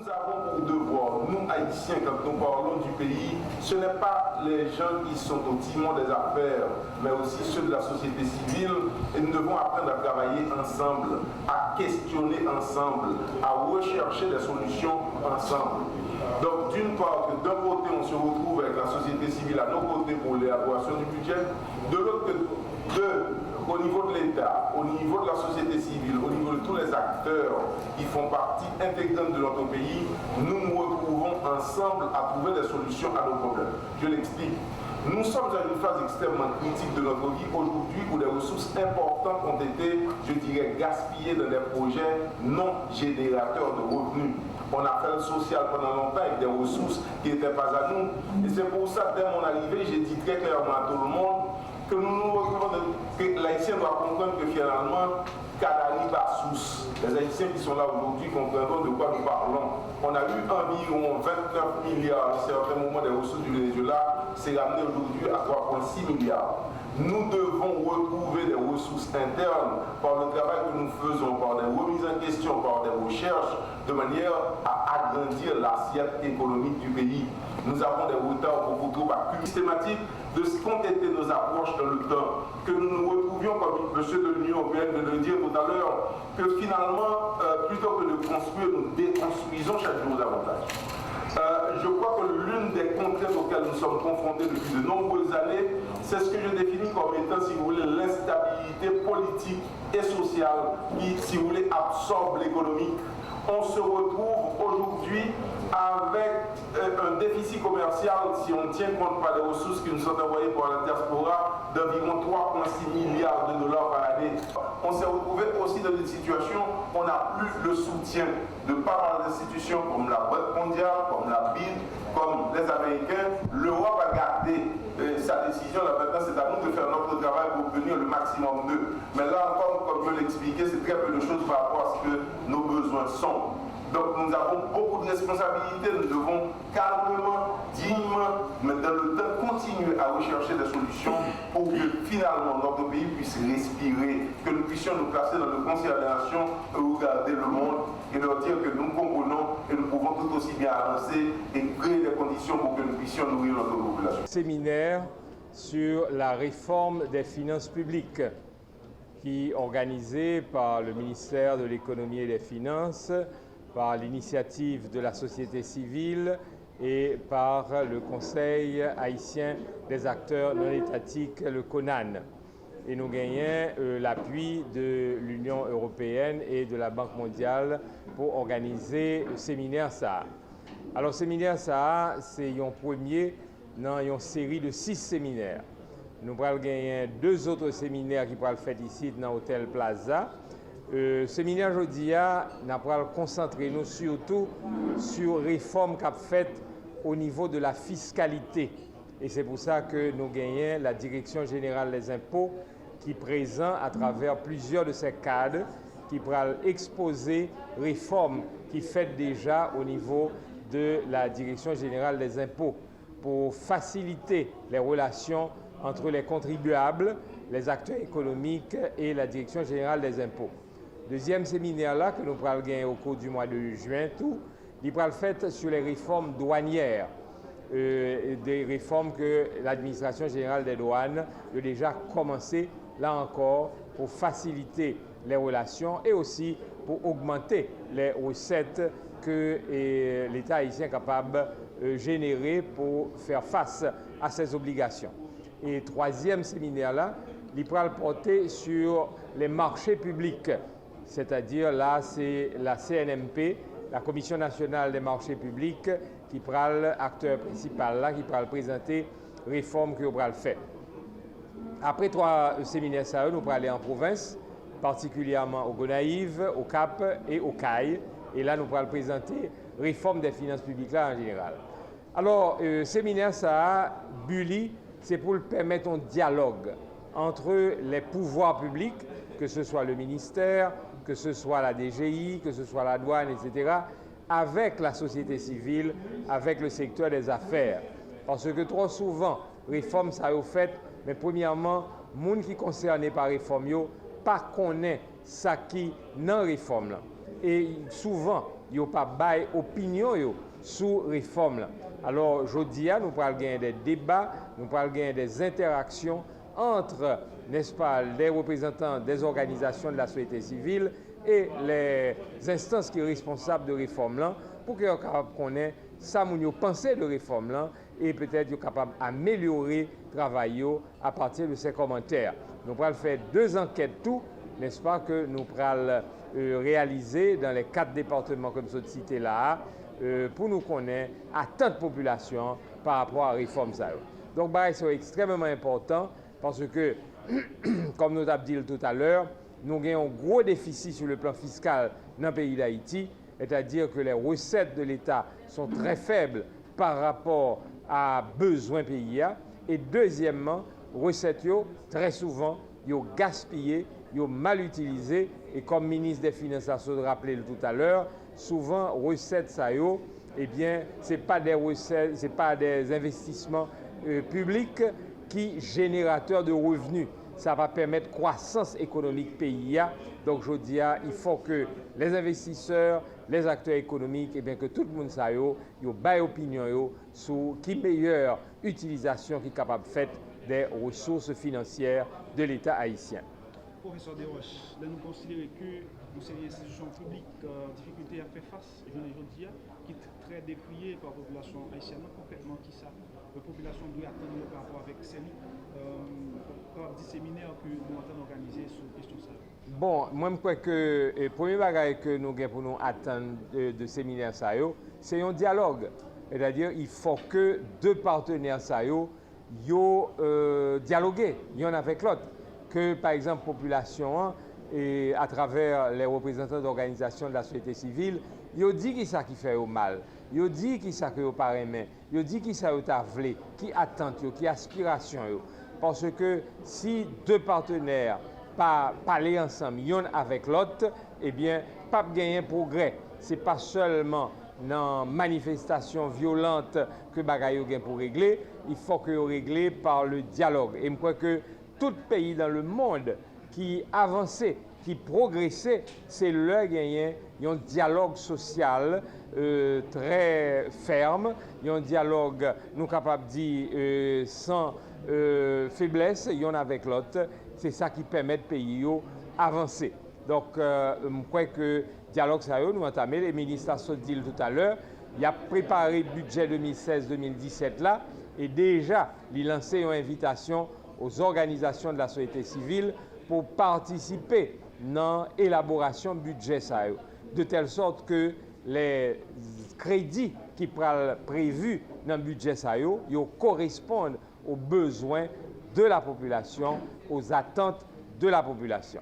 Nous avons pour devoir, nous Haïtiens, quand nous parlons du pays, ce n'est pas les gens qui sont au timon des affaires, mais aussi ceux de la société civile, et nous devons apprendre à travailler ensemble, à questionner ensemble, à rechercher des solutions ensemble. Donc d'une part, d'un côté on se retrouve avec la société civile à nos côtés pour l'élaboration du budget, de l'autre au niveau de l'État, au niveau de la société civile, au niveau de tous les acteurs qui font partie intégrante de notre pays, nous nous retrouvons ensemble à trouver des solutions à nos problèmes. Je l'explique. Nous sommes dans une phase extrêmement critique de notre vie aujourd'hui où des ressources importantes ont été, je dirais, gaspillées dans des projets non générateurs de revenus. On a fait le social pendant longtemps avec des ressources qui n'étaient pas à nous. Et c'est pour ça, dès mon arrivée, j'ai dit très clairement à tout le monde que nous nous retrouvons, que l'Haïtien doit comprendre que finalement, Kadari Bassous, les Haïtiens qui sont là aujourd'hui comprendront de quoi nous parlons. On a eu environ 29 milliards à certains moments des ressources du Venezuela, c'est ramené aujourd'hui à 3,6 milliards. Nous devons retrouver des ressources internes par le travail que nous faisons, par des remises en question, par des recherches, de manière à agrandir l'assiette économique du pays. Nous avons des retards beaucoup trop systématiques de ce qu'ont été nos approches dans le temps, que nous nous retrouvions, comme monsieur de l'Union européenne de le dire tout à l'heure, que finalement, plutôt que de construire, nous déconstruisons chaque jour davantage. Je crois que l'une des contraintes auxquelles nous sommes confrontés depuis de nombreuses années, c'est ce que je définis comme étant, si vous voulez, l'instabilité politique et sociale qui, si vous voulez, absorbe l'économie. On se retrouve aujourd'hui avec un déficit commercial, si on tient compte par les ressources qui nous sont envoyées par la diaspora, d'environ 3,6 milliards de dollars par année. On s'est retrouvé aussi dans une situation où on n'a plus le soutien de pas mal d'institutions comme la Banque mondiale, comme la BID, comme les Américains. L'Europe a gardé sa décision. Là maintenant, c'est à nous de faire notre travail pour obtenir le maximum d'eux. Mais là encore, comme je l'expliquais, c'est très peu de choses par rapport à ce que nos besoins sont. Donc nous avons beaucoup de responsabilités, nous devons calmement, dignement, mais dans le temps, continuer à rechercher des solutions pour que finalement notre pays puisse respirer, que nous puissions nous placer dans le concert des nations et regarder le monde et leur dire que nous comprenons et nous pouvons tout aussi bien avancer et créer des conditions pour que nous puissions nourrir notre population. Séminaire sur la réforme des finances publiques qui est organisé par le ministère de l'Économie et des Finances, par l'initiative de la société civile et par le Conseil haïtien des acteurs non étatiques, le CONAN. Et nous gagnons l'appui de l'Union européenne et de la Banque mondiale pour organiser le séminaire ça. Alors, le séminaire ça, c'est un premier dans une série de 6 séminaires. Nous allons gagner 2 autres séminaires qui pourront faire ici dans l'Hôtel Plaza. Séminaire aujourd'hui, nous allons concentrer nous surtout sur les réformes qu'a faites au niveau de la fiscalité. Et c'est pour ça que nous gagnons la Direction générale des impôts qui est présent à travers plusieurs de ces cadres qui pourront exposer les réformes qui faites déjà au niveau de la Direction générale des impôts pour faciliter les relations entre les contribuables, les acteurs économiques et la Direction générale des impôts. Deuxième séminaire là que nous pourrons gagner au cours du mois de juin, il pourra le fait sur les réformes douanières, des réformes que l'administration générale des douanes a déjà commencé là encore pour faciliter les relations et aussi pour augmenter les recettes que l'État haïtien est capable de générer pour faire face à ses obligations. Et troisième séminaire là, il pourra le porter sur les marchés publics. C'est-à-dire là, c'est la CNMP, la Commission nationale des marchés publics, qui prend l'acteur principal là, qui pourra présenter les réformes que nous pourrons faire. Après 3 séminaires, nous pourrons aller en province, particulièrement au Gonaïve, au Cap et au CAI. Et là, nous pourrons présenter réforme des finances publiques là en général. Alors, séminaire ça, Bully, c'est pour permettre un dialogue entre les pouvoirs publics, que ce soit le ministère, que ce soit la DGI, que ce soit la douane, etc., avec la société civile, avec le secteur des affaires. Parce que trop souvent, réforme ça a fait, mais premièrement, les gens qui sont concernés par réforme, pas connaissent ça qui non réforme. Et souvent, yo pas bail opinion yo sur réforme là. Alors jodi a nous pral gagner des débats, nous pral gagner des interactions entre, n'est-ce pas, les représentants des organisations de la société civile et les instances qui sont responsables de réforme là pour qu'ils soient capables de connaître ça moun yo pensé de réforme là et peut-être yo capable d'améliorer le travail à partir de ces commentaires. Nous allons faire 2 enquêtes tout, n'est-ce pas, que nous allons réaliser dans les 4 départements comme je cité là, pour nous connaître à tant de population par rapport à la réforme. Donc, c'est extrêmement important parce que, comme nous avons dit tout à l'heure, nous avons un gros déficit sur le plan fiscal dans le pays d'Haïti, c'est-à-dire que les recettes de l'État sont très faibles par rapport à besoins pays. Et deuxièmement, recettes très souvent yo gaspillées, yo mal utilisées et comme ministre des Finances a rappelé tout à l'heure, souvent recettes ça yo, eh bien c'est pas des recettes, c'est pas des investissements publics qui générateurs de revenus. Ça va permettre croissance économique pays. Donc je dis il faut que les investisseurs, les acteurs économiques, et bien que tout le monde ça yo bail opinion sur qui meilleure utilisation qui est capable de faire des ressources financières de l'État haïtien. Professeur Desroches, là nous considérons que nous sommes une institution publique difficulté à faire face, je ne dis qui est très décriée par la population haïtienne, concrètement qui ça, la population doit attendre par rapport avec ces par des séminaires que nous avons organisés sur la question ça. Bon, moi je crois que le premier bagage que nous avons pour nous attendre de séminaire ça c'est un dialogue. C'est-à-dire il faut que 2 partenaires ça dialoguer l'un avec l'autre. Que par exemple la population et à travers les représentants d'organisations de la société civile, ils dit qui ça qui fait au mal, ils dit qui ça qui pas aimé, ils dit qui ça t'a voulu, qui attente, qui aspiration. Parce que si 2 partenaires pas parler ensemble, l'un avec l'autre, eh bien pas gagner progrès. C'est pas seulement dans manifestation violente que bagaille gain pour régler, il faut que régler par le dialogue. Et je crois que tout pays dans le monde qui avançait, qui progressait, c'est leur gagner un dialogue social très ferme, un dialogue, nous capables de dire, sans faiblesse, l'un avec l'autre. C'est ça qui permet de pays avancer. Donc, je crois que le dialogue, ça nous entamé, les ministres sont dit tout à l'heure, il a préparé le budget 2016-2017 là, et déjà, il a lancé une invitation aux organisations de la société civile pour participer dans l'élaboration du budget ça, de telle sorte que les crédits qui sont prévus dans le budget ça, correspondent aux besoins de la population, aux attentes de la population.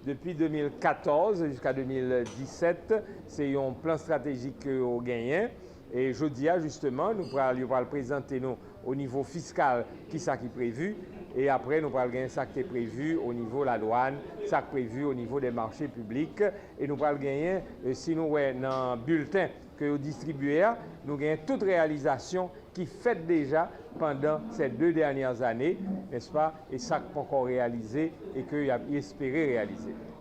Depuis 2014 jusqu'à 2017, c'est un plan stratégique qu'on gagne. Et je dis justement, nous allons le présenter nous, au niveau fiscal qui est prévu. Et après, nous allons gagner ça qui est prévu au niveau de la douane, ça qui est prévu au niveau des marchés publics. Et nous allons gagner, si nous avons dans le bulletin que nous distribuons, nous gagnons toute réalisation qui fait déjà pendant ces 2 dernières années, n'est-ce pas? Et ça qu'on a encore réalisé et qu'il a espéré réaliser.